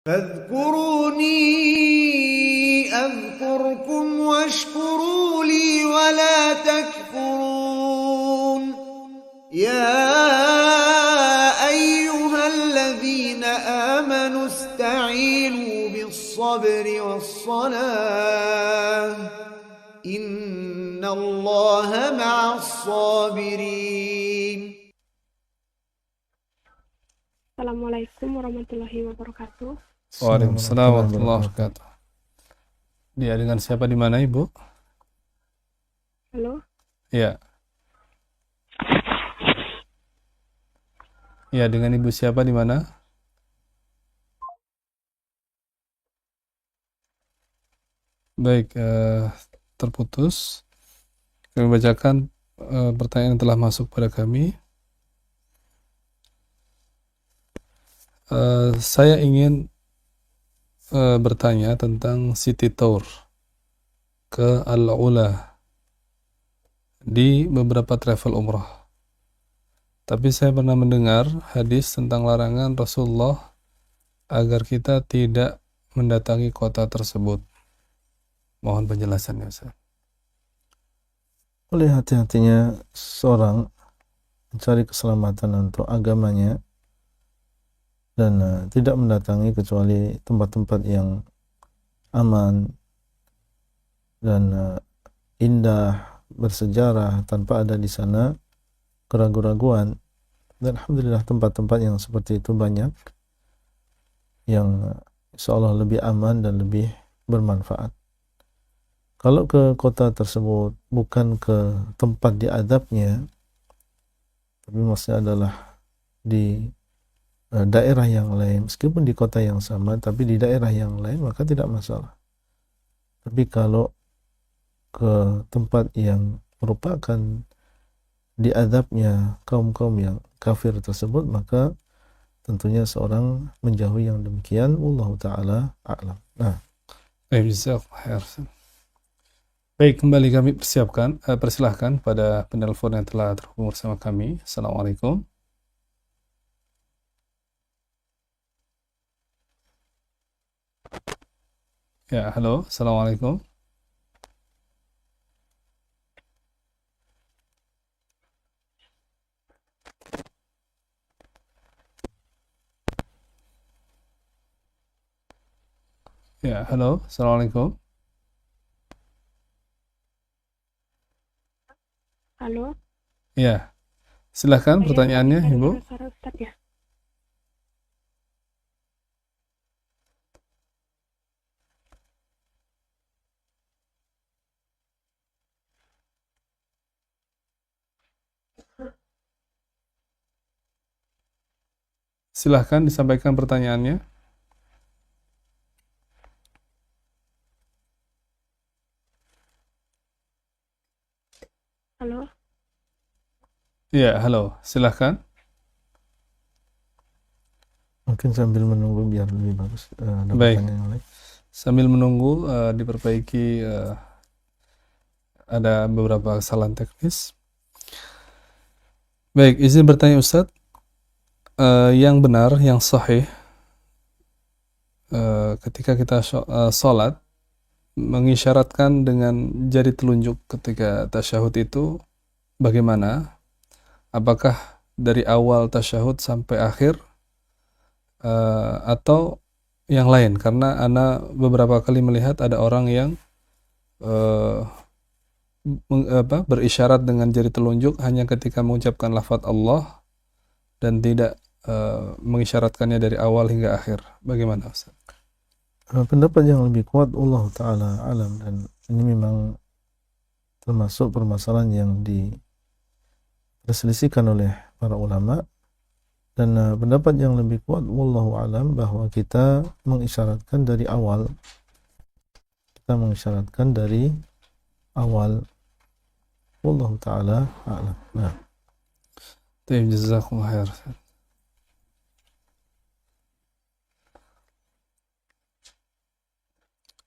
فاذكروني أذكركم واشكروا لي ولا تكفرون يا أيها الذين آمنوا استعينوا بالصبر والصلاة إن الله مع الصابرين. Assalamualaikum warahmatullahi wabarakatuh. Waalaikumsalam warahmatullahi wabarakatuh. Dia dengan siapa di mana, Ibu? Halo, Iya. Iya, dengan Ibu siapa di mana? Baik, terputus. Kami bacakan pertanyaan yang telah masuk pada kami. Saya ingin bertanya tentang City Tour ke Al-Ula di beberapa travel umrah. Tapi saya pernah mendengar hadis tentang larangan Rasulullah agar kita tidak mendatangi kota tersebut. Mohon penjelasannya, Ustaz. Oleh hati-hatinya seorang mencari keselamatan untuk agamanya dan tidak mendatangi kecuali tempat-tempat yang aman dan indah, bersejarah, tanpa ada di sana keraguan-raguan. Dan alhamdulillah tempat-tempat yang seperti itu banyak yang insya Allah lebih aman dan lebih bermanfaat. Kalau ke kota tersebut bukan ke tempat diadabnya, tapi maksudnya adalah di daerah yang lain, meskipun di kota yang sama tapi di daerah yang lain, maka tidak masalah. Tapi kalau ke tempat yang merupakan diadabnya kaum-kaum yang kafir tersebut, maka tentunya seorang menjauhi yang demikian. Wallahu ta'ala a'lam. Nah, baik, kembali kami persilahkan pada penelpon yang telah terhubung bersama kami. Assalamualaikum. Ya, halo, assalamualaikum. Ya, halo, assalamualaikum. halo. Ya, silahkan Saya pertanyaannya, cari Ibu. suara Ustadz ya. Silahkan disampaikan pertanyaannya. Halo, Ya, halo, silahkan. mungkin sambil menunggu biar lebih bagus ada Baik. pertanyaan yang lain. Sambil menunggu diperbaiki, ada beberapa kesalahan teknis. Baik, izin bertanya Ustadz, yang benar, yang sahih, ketika kita sholat, mengisyaratkan dengan jari telunjuk ketika tasyahud itu bagaimana? Apakah dari awal tasyahud sampai akhir, atau yang lain? Karena ana beberapa kali melihat ada orang yang berisyarat dengan jari telunjuk hanya ketika mengucapkan lafaz Allah dan tidak mengisyaratkannya dari awal hingga akhir. Bagaimana, Ustaz? Pendapat yang lebih kuat Allah Ta'ala alam, dan ini memang termasuk permasalahan yang diperselisihkan oleh para ulama, dan pendapat yang lebih kuat wallahu alam bahwa kita mengisyaratkan dari awal, wallahu ta'ala alam. Nah, Jazakumullah khair.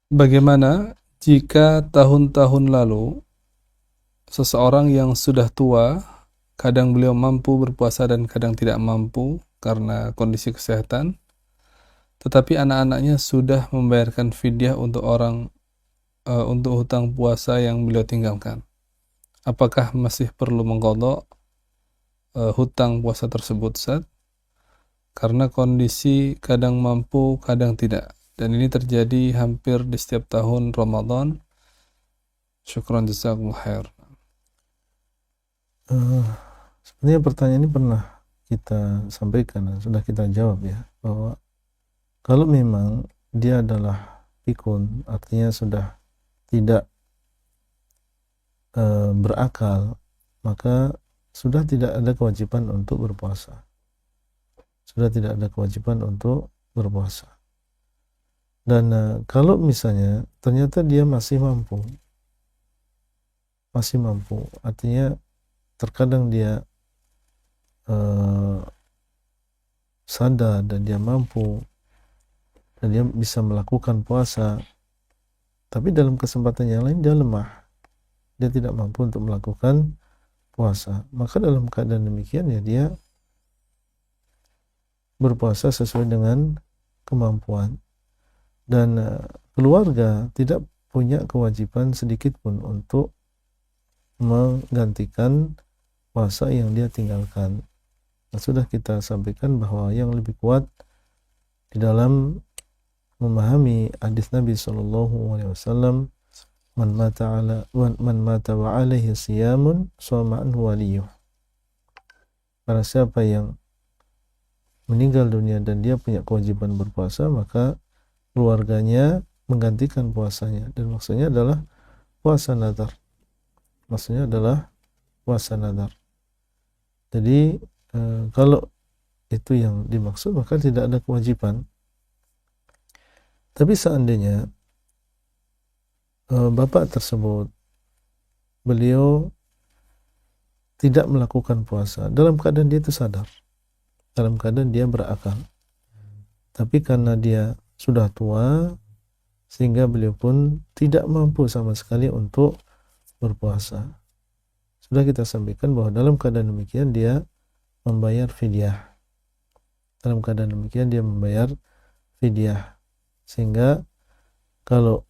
Bagaimana jika tahun-tahun lalu seseorang yang sudah tua, kadang beliau mampu berpuasa dan kadang tidak mampu karena kondisi kesehatan, tetapi anak-anaknya sudah membayarkan fidyah untuk untuk hutang puasa yang beliau tinggalkan. Apakah masih perlu mengqadha hutang puasa tersebut, Ustaz? Karena kondisi kadang mampu, kadang tidak. Dan ini terjadi hampir di setiap tahun Ramadan. Syukran jazakumullah khair. Sebenarnya pertanyaan ini pernah kita sampaikan dan sudah kita jawab ya, bahwa kalau memang dia adalah pikun, artinya sudah tidak berakal, maka sudah tidak ada kewajiban untuk berpuasa. Sudah tidak ada kewajiban untuk berpuasa. Dan kalau misalnya ternyata dia masih mampu, artinya terkadang dia sadar dan dia mampu dan dia bisa melakukan puasa, tapi dalam kesempatan yang lain dia lemah, dia tidak mampu untuk melakukan puasa, maka dalam keadaan demikian ya dia berpuasa sesuai dengan kemampuan. Dan keluarga tidak punya kewajiban sedikit pun untuk menggantikan puasa yang dia tinggalkan. Nah, sudah kita sampaikan bahwa yang lebih kuat di dalam memahami hadis Nabi SAW, man mata wa alaihi siyamun shoma anhu waliyuh. Barang siapa yang meninggal dunia dan dia punya kewajiban berpuasa, maka keluarganya menggantikan puasanya. Dan maksudnya adalah puasa nadar. Jadi kalau itu yang dimaksud, maka tidak ada kewajiban. Tapi seandainya bapak tersebut beliau tidak melakukan puasa dalam keadaan dia itu sadar, dalam keadaan dia berakal, tapi karena dia sudah tua sehingga beliau pun tidak mampu sama sekali untuk berpuasa, sudah kita sampaikan bahwa dalam keadaan demikian dia membayar fidyah. Dalam keadaan demikian dia membayar fidyah. Sehingga kalau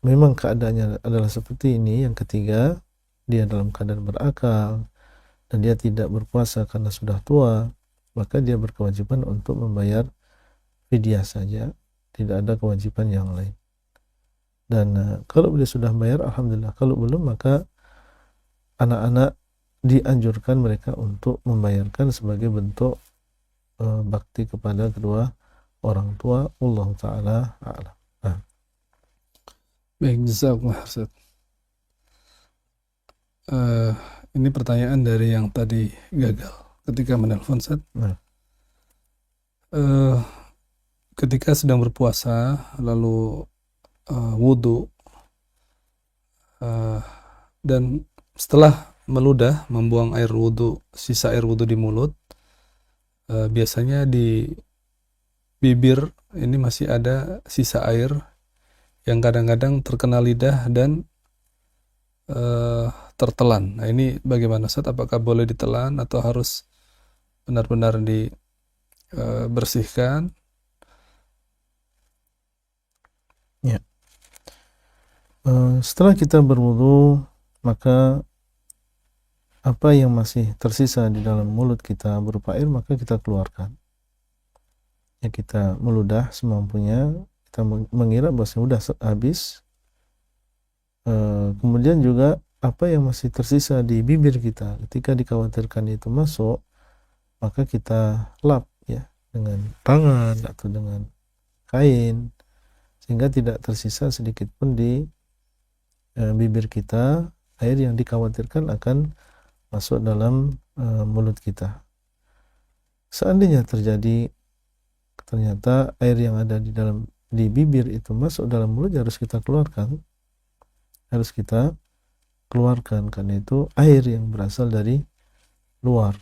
memang keadaannya adalah seperti ini, yang ketiga, dia dalam keadaan berakal dan dia tidak berpuasa karena sudah tua, maka dia berkewajiban untuk membayar fidyah saja, tidak ada kewajiban yang lain. Dan kalau beliau sudah bayar, alhamdulillah. Kalau belum, maka anak-anak dianjurkan mereka untuk membayarkan sebagai bentuk bakti kepada kedua orang tua. Allah Ta'ala a'lam. Baik, jazakumullah Ustaz. Ini pertanyaan dari yang tadi gagal ketika menelpon, Ustaz. Ketika sedang berpuasa lalu wudhu dan setelah meludah membuang air wudhu, sisa air wudhu di mulut, biasanya di bibir ini masih ada sisa air yang kadang-kadang terkena lidah dan tertelan. Nah, ini bagaimana, Ustaz? Apakah boleh ditelan atau harus benar-benar dibersihkan? Ya. Setelah kita berwudu, maka apa yang masih tersisa di dalam mulut kita berupa air, maka kita keluarkan. Ya, kita meludah semampunya, kita mengira bahwa sudah habis. Kemudian juga apa yang masih tersisa di bibir kita, ketika dikhawatirkan itu masuk, maka kita lap ya dengan tangan atau dengan kain, sehingga tidak tersisa sedikit pun di bibir kita air yang dikhawatirkan akan masuk dalam mulut kita. Seandainya terjadi ternyata air yang ada di bibir itu masuk dalam mulut, harus kita keluarkan. Karena itu air yang berasal dari luar.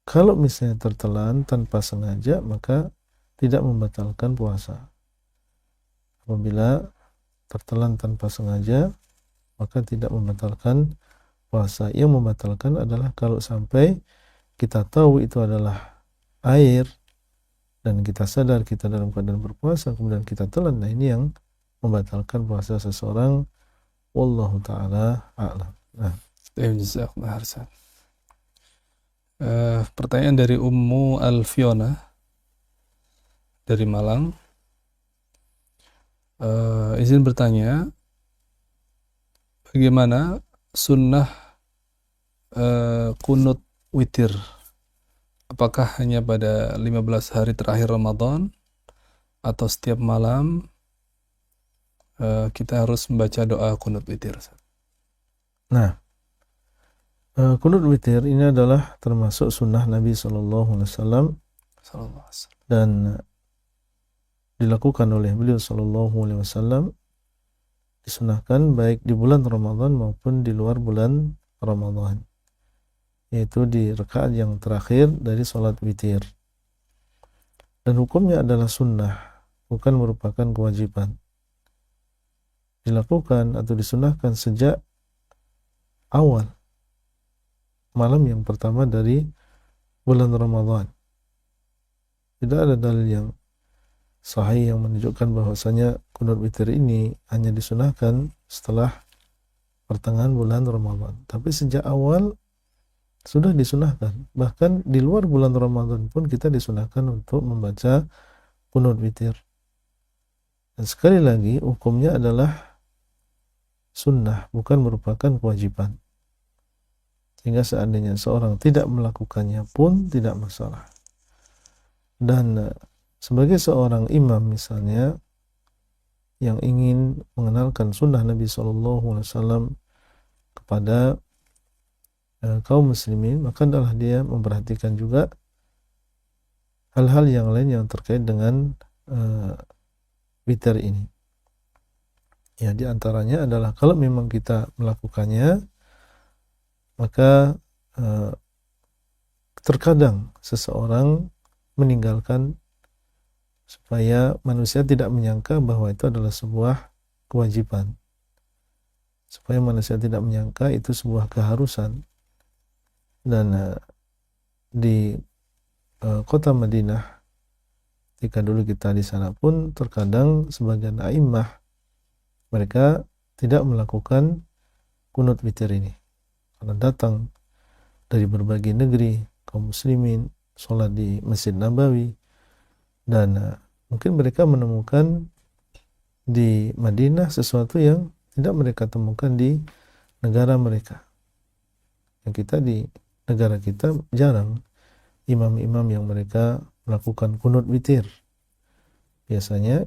Kalau misalnya tertelan tanpa sengaja, maka tidak membatalkan puasa. Apabila tertelan tanpa sengaja, maka tidak membatalkan puasa. Yang membatalkan adalah kalau sampai kita tahu itu adalah air dan kita sadar kita dalam keadaan berpuasa kemudian kita telan, nah ini yang membatalkan puasa seseorang. Wallahu ta'ala a'lam. Nah, Jazakallahu khairan. Pertanyaan dari Ummu Alfiona dari Malang. Izin bertanya, bagaimana sunnah kunut witir? Apakah hanya pada 15 hari terakhir Ramadan atau setiap malam kita harus membaca doa kunut witir? nah kunut witir ini adalah termasuk sunnah Nabi SAW dan dilakukan oleh beliau SAW, disunahkan baik di bulan Ramadan maupun di luar bulan Ramadan, yaitu di rakaat yang terakhir dari sholat witir. Dan hukumnya adalah sunnah, bukan merupakan kewajiban. Dilakukan atau disunahkan sejak awal malam yang pertama dari bulan Ramadan. Tidak ada dalil yang sahih yang menunjukkan bahwasanya kunut witir ini hanya disunahkan setelah pertengahan bulan Ramadan. Tapi sejak awal sudah disunahkan. Bahkan di luar bulan Ramadan pun kita disunahkan untuk membaca kunut witir. Dan sekali lagi hukumnya adalah sunnah, bukan merupakan kewajiban. Sehingga seandainya seorang tidak melakukannya pun tidak masalah. Dan sebagai seorang imam misalnya yang ingin mengenalkan sunnah Nabi SAW kepada kaum muslimin, maka adalah dia memperhatikan juga hal-hal yang lain yang terkait dengan witir ini. Ya, di antaranya adalah kalau memang kita melakukannya, maka terkadang seseorang meninggalkan supaya manusia tidak menyangka bahwa itu adalah sebuah kewajiban. Supaya manusia tidak menyangka itu sebuah keharusan. Dan di kota Madinah ketika dulu kita di sana pun terkadang sebagian a'immah mereka tidak melakukan kunut witir ini karena datang dari berbagai negeri kaum muslimin sholat di Masjid Nabawi dan mungkin mereka menemukan di Madinah sesuatu yang tidak mereka temukan di negara mereka. Yang kita di negara kita jarang imam-imam yang mereka melakukan kunut witir. Biasanya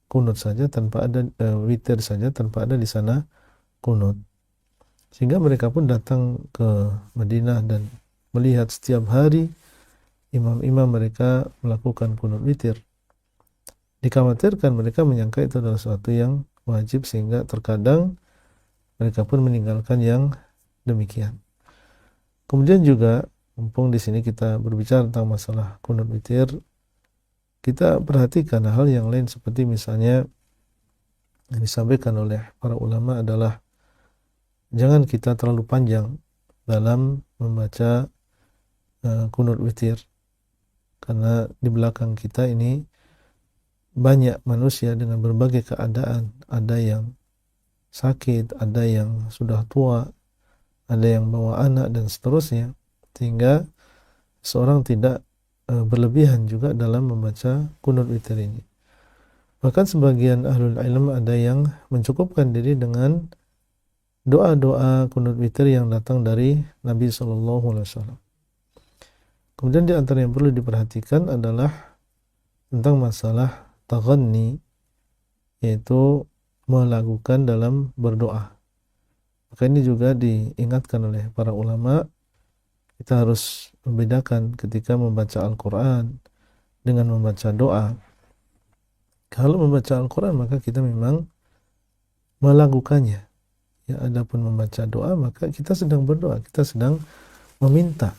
kunut saja tanpa ada witir saja tanpa ada di sana kunut. Sehingga mereka pun datang ke Madinah dan melihat setiap hari imam-imam mereka melakukan kunut witir. Dikhawatirkan mereka menyangka itu adalah sesuatu yang wajib sehingga terkadang mereka pun meninggalkan yang demikian. Kemudian juga, mumpung di sini kita berbicara tentang masalah kunut witir, kita perhatikan hal yang lain seperti misalnya yang disampaikan oleh para ulama adalah jangan kita terlalu panjang dalam membaca kunut witir, karena di belakang kita ini banyak manusia dengan berbagai keadaan, ada yang sakit, ada yang sudah tua, ada yang bawa anak dan seterusnya, sehingga seorang tidak berlebihan juga dalam membaca kunut witir ini. Bahkan sebagian ahlul ilm ada yang mencukupkan diri dengan doa-doa kunut witir yang datang dari Nabi SAW. Kemudian di antara yang perlu diperhatikan adalah tentang masalah taghanni, yaitu melakukan dalam berdoa. Maka ini juga diingatkan oleh para ulama, kita harus membedakan ketika membaca Al-Quran dengan membaca doa. Kalau membaca Al-Quran maka kita memang melakukannya. Ya, adapun membaca doa maka kita sedang berdoa, kita sedang meminta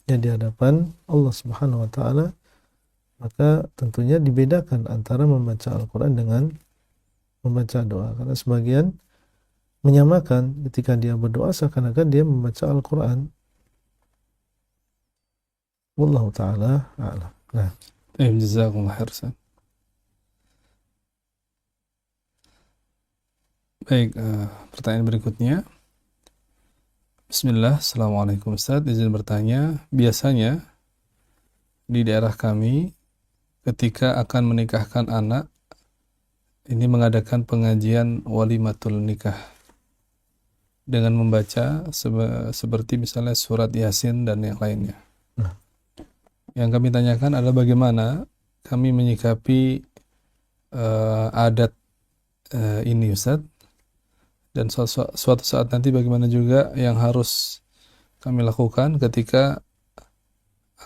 ya di hadapan Allah Subhanahu wa taala. Maka tentunya dibedakan antara membaca Al-Quran dengan membaca doa, karena sebagian menyamakan ketika dia berdoa seakan-akan dia membaca Al-Quran. Wallahu ta'ala a'lam. Nah, Jazakumullah khairan. Baik, pertanyaan berikutnya. Bismillah, Assalamualaikum Ustaz, izin bertanya, biasanya di daerah kami ketika akan menikahkan anak ini mengadakan pengajian walimatul nikah dengan membaca seperti misalnya surat Yasin dan yang lainnya. Yang kami tanyakan adalah bagaimana kami menyikapi adat ini Ustaz, dan suatu saat nanti bagaimana juga yang harus kami lakukan ketika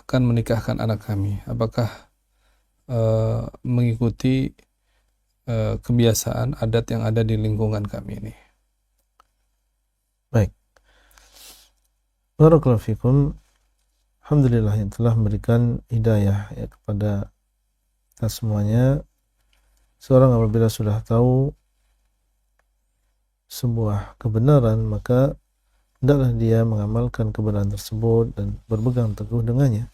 akan menikahkan anak kami. Apakah mengikuti kebiasaan adat yang ada di lingkungan kami ini. Baik. Barakallahu fikum. Alhamdulillah yang telah memberikan hidayah ya kepada kita semuanya. Seorang apabila sudah tahu sebuah kebenaran, maka hendaklah dia mengamalkan kebenaran tersebut dan berpegang teguh dengannya.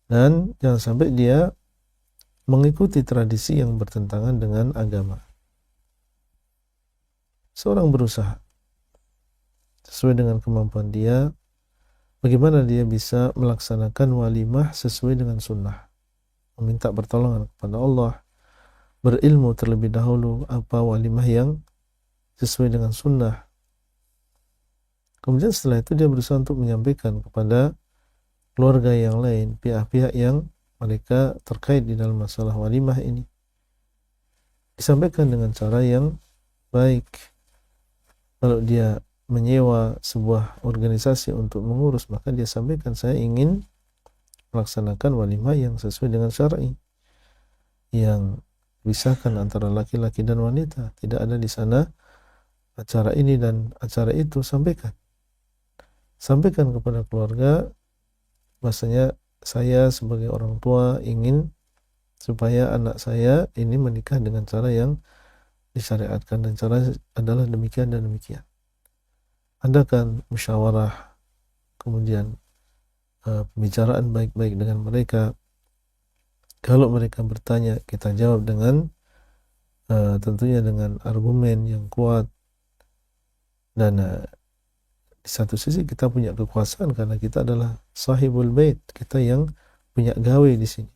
Dan jangan sampai dia mengikuti tradisi yang bertentangan dengan agama. Seorang berusaha sesuai dengan kemampuan dia, bagaimana dia bisa melaksanakan walimah sesuai dengan sunnah, meminta pertolongan kepada Allah, berilmu terlebih dahulu apa walimah yang sesuai dengan sunnah. Kemudian setelah itu dia berusaha untuk menyampaikan kepada keluarga yang lain, pihak-pihak yang mereka terkait di dalam masalah walimah ini. Disampaikan dengan cara yang baik. Kalau dia menyewa sebuah organisasi untuk mengurus, maka dia sampaikan, saya ingin melaksanakan walimah yang sesuai dengan syar'i, yang pisahkan antara laki-laki dan wanita. Tidak ada di sana acara ini dan acara itu. Sampaikan kepada keluarga, bahasanya saya sebagai orang tua ingin supaya anak saya ini menikah dengan cara yang disyariatkan, dan cara adalah demikian dan demikian. Adakan musyawarah, kemudian pembicaraan baik-baik dengan mereka. Kalau mereka bertanya, kita jawab dengan tentunya dengan argumen yang kuat. Dan di satu sisi kita punya kekuasaan karena kita adalah sahibul bait, kita yang punya gawe di sini.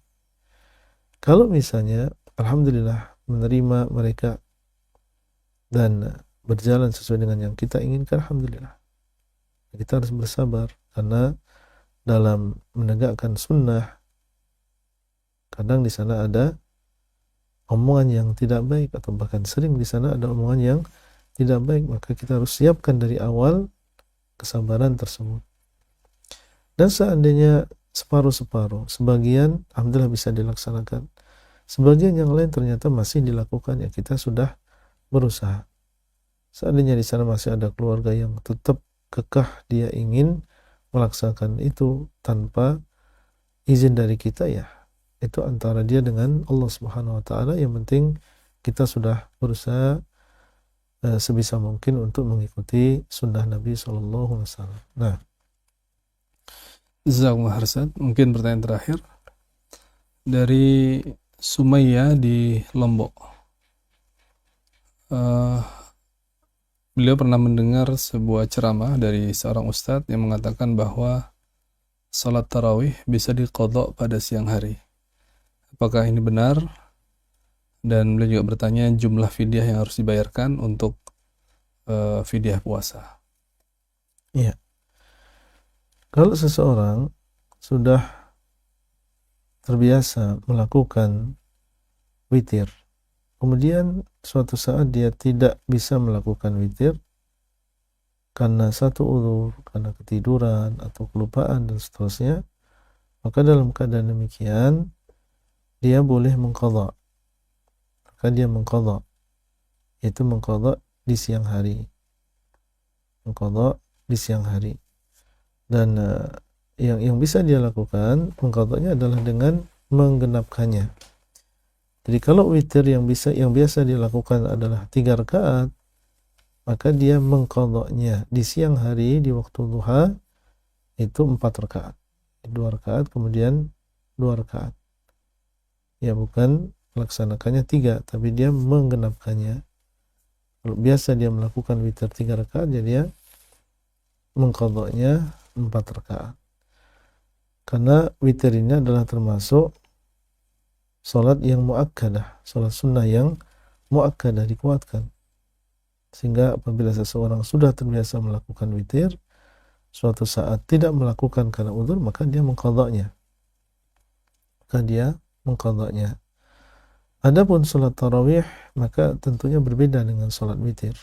Kalau misalnya alhamdulillah menerima mereka dan berjalan sesuai dengan yang kita inginkan, alhamdulillah. Kita harus bersabar karena dalam menegakkan sunnah kadang di sana ada omongan yang tidak baik, atau bahkan sering di sana ada omongan yang tidak baik, maka kita harus siapkan dari awal kesabaran tersebut. Dan seandainya separuh-separuh, sebagian alhamdulillah bisa dilaksanakan, sebagian yang lain ternyata masih dilakukan, ya kita sudah berusaha. Seandainya di sana masih ada keluarga yang tetap kekeh dia ingin melaksanakan itu tanpa izin dari kita, ya itu antara dia dengan Allah Subhanahu wa taala. Yang penting kita sudah berusaha sebisa mungkin untuk mengikuti sunnah Nabi SAW. Nah, Jazakumullah khairan. Mungkin pertanyaan terakhir dari Sumayya di Lombok. Beliau pernah mendengar sebuah ceramah dari seorang ustadz yang mengatakan bahwa salat tarawih bisa diqadha pada siang hari. Apakah ini benar? Dan beliau juga bertanya jumlah fidyah yang harus dibayarkan untuk fidyah puasa. iya. Kalau seseorang sudah terbiasa melakukan witir, kemudian suatu saat dia tidak bisa melakukan witir karena satu uzur, karena ketiduran atau kelupaan dan seterusnya, maka dalam keadaan demikian dia boleh mengqadha. Maka dia mengqadha, yaitu mengqadha di siang hari. Mengqadha di siang hari. Dan yang bisa dia lakukan mengqadhanya adalah dengan menggenapkannya. Jadi kalau witir yang biasa dilakukan adalah 3 rakaat, maka dia mengqadhanya di siang hari di waktu duha itu 4 rakaat. 2 rakaat kemudian 2 rakaat. Ya, bukan melaksanakannya 3, tapi dia menggenapkannya. Kalau biasa dia melakukan witir 3 rakaat, jadi dia mengqadha'nya 4 rakaat. Karena witir ini adalah termasuk salat yang muakkadah, salat sunnah yang muakkadah, dikuatkan. Sehingga apabila seseorang sudah terbiasa melakukan witir, suatu saat tidak melakukan karena uzur, maka dia mengqadha'nya. Adapun salat tarawih maka tentunya berbeda dengan salat witir.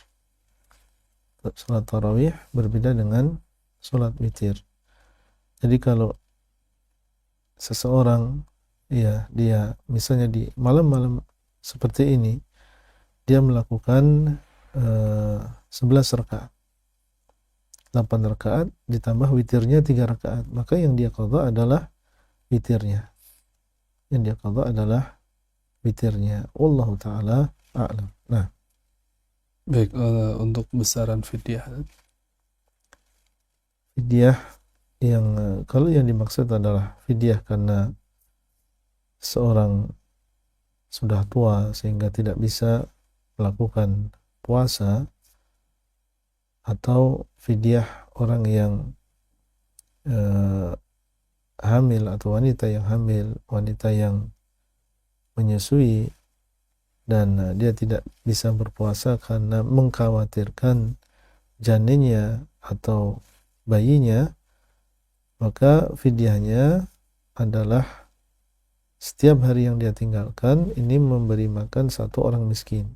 Salat tarawih berbeda dengan salat witir. Jadi kalau seseorang ya dia misalnya di malam-malam seperti ini dia melakukan 11 rakaat, 8 rakaat ditambah witirnya 3 rakaat, maka yang dia qadha adalah witirnya. Wallahu ta'ala a'lam. Nah, Baik, untuk besaran fidyah. fidyah yang kalau yang dimaksud adalah fidyah karena seorang sudah tua sehingga tidak bisa melakukan puasa, atau fidyah orang yang hamil atau wanita yang hamil, wanita yang menyusui dan dia tidak bisa berpuasa karena mengkhawatirkan janinnya atau bayinya, maka fidyahnya adalah setiap hari yang dia tinggalkan ini memberi makan 1 orang miskin,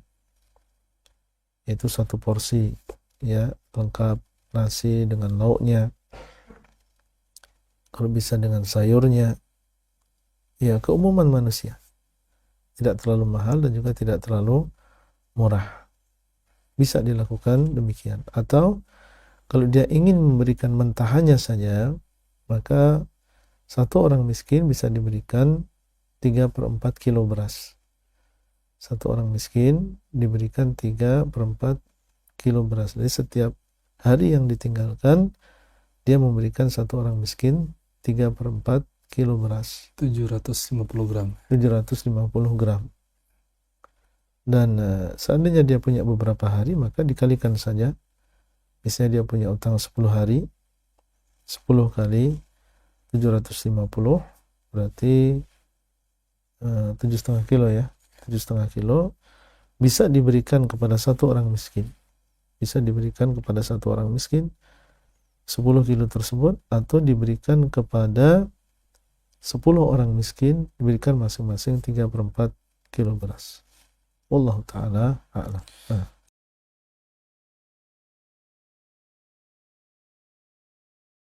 yaitu 1 porsi, ya, lengkap nasi dengan lauknya, kalau bisa dengan sayurnya, ya, keumuman manusia, tidak terlalu mahal dan juga tidak terlalu murah, bisa dilakukan demikian. Atau kalau dia ingin memberikan mentahannya saja, maka 1 orang miskin bisa diberikan 3/4 kilo beras. 1 orang miskin diberikan 3/4 kilo beras. Jadi setiap hari yang ditinggalkan dia memberikan 1 orang miskin 3/4 kilo beras, 750 gram. 750 gram. Dan seandainya dia punya beberapa hari, maka dikalikan saja. Misalnya dia punya utang 10 hari, 10 kali 750 berarti 7,5 kilo, ya, 7,5 kilo bisa diberikan kepada 1 orang miskin. Bisa diberikan kepada 1 orang miskin 10 kilo tersebut, atau diberikan kepada 10 orang miskin, diberikan masing-masing 3/4 kilo beras. Wallahu ta'ala a'lam.